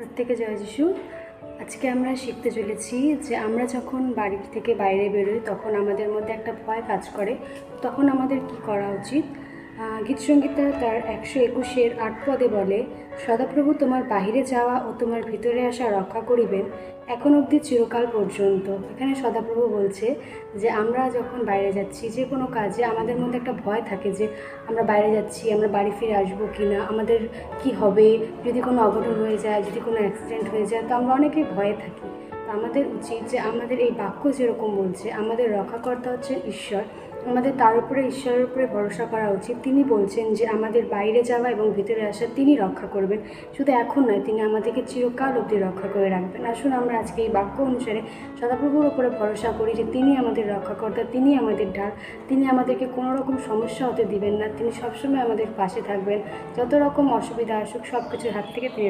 প্রত্যেকে জয় যিশু। আজকে আমরা শিখতে চলেছি যে আমরা যখন বাড়ি থেকে বাইরে বেরোই তখন আমাদের মধ্যে একটা ভয় কাজ করে। তখন আমাদের কি করা উচিত? গীতসংগীতা তার 121-এর 8 পদে বলে, সদাপ্রভু তোমার বাহিরে যাওয়া ও তোমার ভিতরে আসা রক্ষা করিবেন এখন অবধি চিরকাল পর্যন্ত। এখানে সদাপ্রভু বলছে যে আমরা যখন বাইরে যাচ্ছি যে কোনো কাজে আমাদের মধ্যে একটা ভয় থাকে যে আমরা বাইরে যাচ্ছি, আমরা বাড়ি ফিরে আসবো কি না, আমাদের কি হবে, যদি কোনো অঘটন হয়ে যায়, যদি কোনো অ্যাক্সিডেন্ট হয়ে যায়, তো আমরা অনেকেই ভয়ে থাকি। তো আমাদের উচিত যে আমাদের এই বাক্য যেরকম বলছে আমাদের রক্ষাকর্তা হচ্ছেন ঈশ্বর, আমাদের তার উপরে ঈশ্বরের উপরে ভরসা করা উচিত। তিনি বলছেন যে আমাদের বাইরে যাওয়া এবং ভিতরে আসা তিনি রক্ষা করবেন, শুধু এখন নয়, তিনি আমাদেরকে চিরকাল অবধি রক্ষা করে রাখবেন। আসুন আমরা আজকে এই বাক্য অনুসারে সদাপ্রভুর উপরে ভরসা করি যে তিনি আমাদের রক্ষাকর্তা, তিনি আমাদের ঢাল, তিনি আমাদেরকে কোনো রকম সমস্যা হতে দিবেন না, তিনি সবসময় আমাদের পাশে থাকবেন। যত রকম অসুবিধা আসুক সব কিছুর হাত থেকে তিনি